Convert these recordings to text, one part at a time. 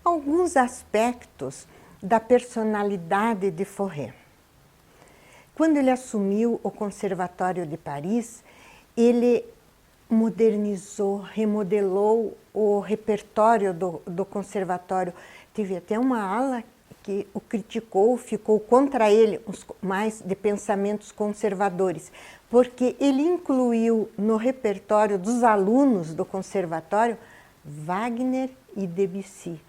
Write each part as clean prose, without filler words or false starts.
alguns aspectos da personalidade de Fauré. Quando ele assumiu o Conservatório de Paris, ele modernizou, remodelou o repertório do conservatório. Teve até uma ala que o criticou, ficou contra ele, mais de pensamentos conservadores, porque ele incluiu no repertório dos alunos do conservatório Wagner e Debussy,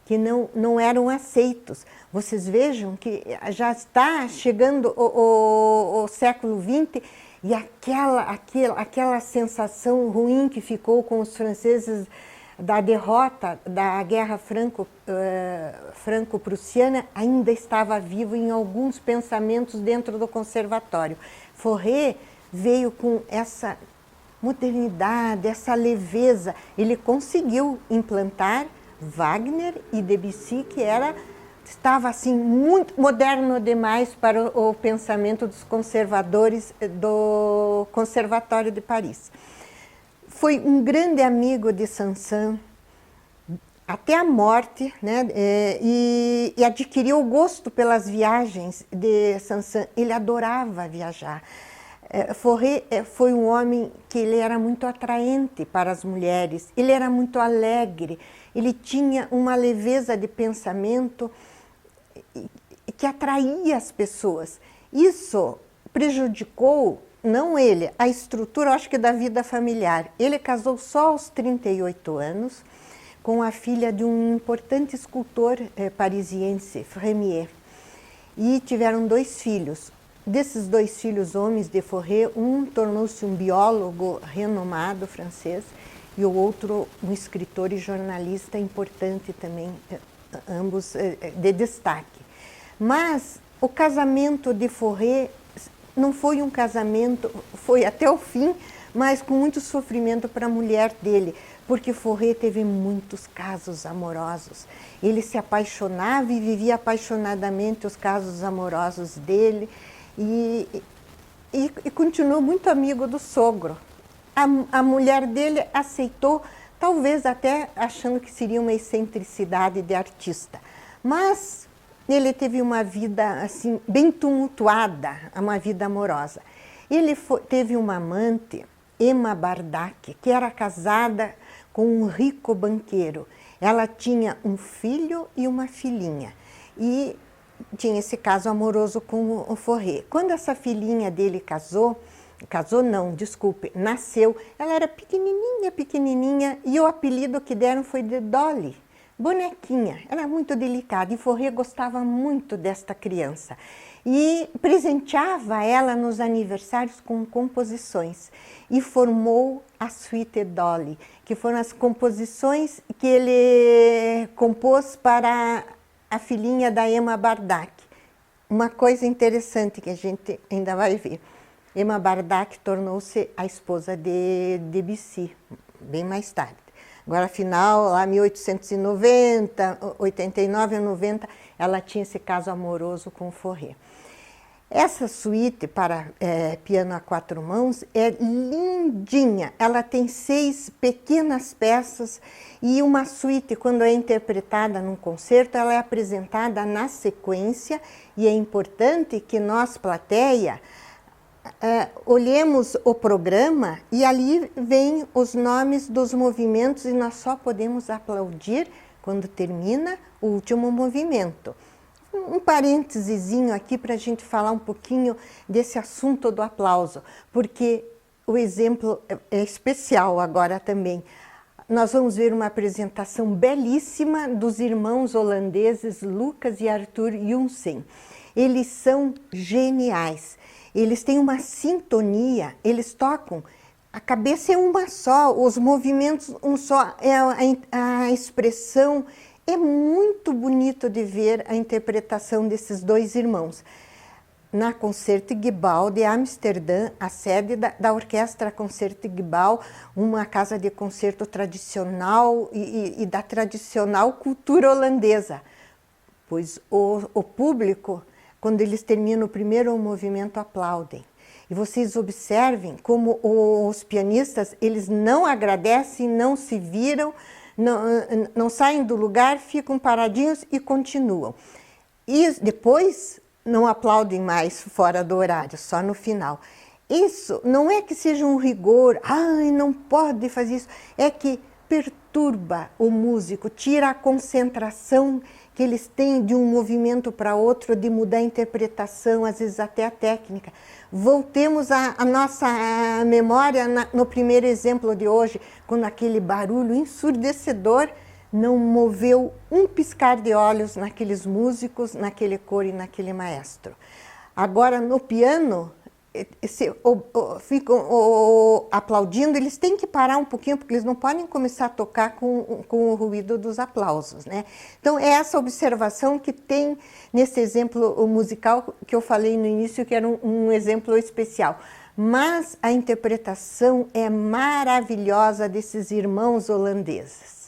que não eram aceitos. Vocês vejam que já está chegando o século XX e aquela sensação ruim que ficou com os franceses da derrota da Guerra Franco-Prussiana ainda estava vivo em alguns pensamentos dentro do conservatório. Fauré veio com essa modernidade, essa leveza. Ele conseguiu implantar Wagner e Debussy, que estava assim muito moderno demais para o pensamento dos conservadores do Conservatório de Paris. Foi um grande amigo de Saint-Saëns até a morte, né? E adquiriu o gosto pelas viagens de Saint-Saëns. Ele adorava viajar. Fauré foi um homem que ele era muito atraente para as mulheres, ele era muito alegre, ele tinha uma leveza de pensamento que atraía as pessoas. Isso prejudicou, não ele, a estrutura, acho que da vida familiar. Ele casou só aos 38 anos com a filha de um importante escultor parisiense, Frémier, e tiveram 2 filhos. Desses 2 filhos homens de Fauré, um tornou-se um biólogo renomado francês e o outro um escritor e jornalista importante também, ambos de destaque. Mas o casamento de Fauré não foi um casamento, foi até o fim, mas com muito sofrimento para a mulher dele, porque Fauré teve muitos casos amorosos. Ele se apaixonava e vivia apaixonadamente os casos amorosos dele e continuou muito amigo do sogro. A mulher dele aceitou, talvez até achando que seria uma excentricidade de artista, mas ele teve uma vida assim bem tumultuada, uma vida amorosa. Ele teve uma amante, Emma Bardac, que era casada com um rico banqueiro. Ela tinha um filho e uma filhinha e tinha esse caso amoroso com o Fauré. Quando essa filhinha dele nasceu, ela era pequenininha e o apelido que deram foi de Dolly, bonequinha. Era muito delicada e Fauré gostava muito desta criança e presenteava ela nos aniversários com composições e formou a Suite Dolly, que foram as composições que ele compôs para a filhinha da Emma Bardac. Uma coisa interessante que a gente ainda vai ver. Emma Bardac tornou-se a esposa de Debussy, bem mais tarde. Agora, afinal, lá 1890, 89 a 90, ela tinha esse caso amoroso com Fauré. Essa suíte para piano a 4 mãos é lindinha. Ela tem 6 pequenas peças e uma suíte, quando é interpretada num concerto, ela é apresentada na sequência e é importante que nós, plateia, olhemos o programa e ali vem os nomes dos movimentos e nós só podemos aplaudir quando termina o último movimento. Um parêntesezinho aqui para a gente falar um pouquinho desse assunto do aplauso, porque o exemplo é especial agora também. Nós vamos ver uma apresentação belíssima dos irmãos holandeses Lucas e Arthur Joensen. Eles são geniais, eles têm uma sintonia, eles tocam, a cabeça é uma só, os movimentos um só, a expressão. É muito bonito de ver a interpretação desses 2 irmãos. Na Concertgebouw de Amsterdã, a sede da Orquestra Concertgebouw, uma casa de concerto tradicional e da tradicional cultura holandesa. Pois o público, quando eles terminam o primeiro movimento, aplaudem. E vocês observem como os pianistas, eles não agradecem, não se viram, não saem do lugar, ficam paradinhos e continuam. E depois não aplaudem mais fora do horário, só no final. Isso não é que seja um rigor, ai, não pode fazer isso, é que perturba o músico, tira a concentração que eles têm de um movimento para outro, de mudar a interpretação, às vezes até a técnica. Voltemos à nossa memória no primeiro exemplo de hoje, quando aquele barulho ensurdecedor não moveu um piscar de olhos naqueles músicos, naquele coro e naquele maestro. Agora, no piano, ficam aplaudindo, eles têm que parar um pouquinho, porque eles não podem começar a tocar com o ruído dos aplausos, né? Então, é essa observação que tem nesse exemplo musical que eu falei no início, que era um exemplo especial. Mas a interpretação é maravilhosa desses irmãos holandeses.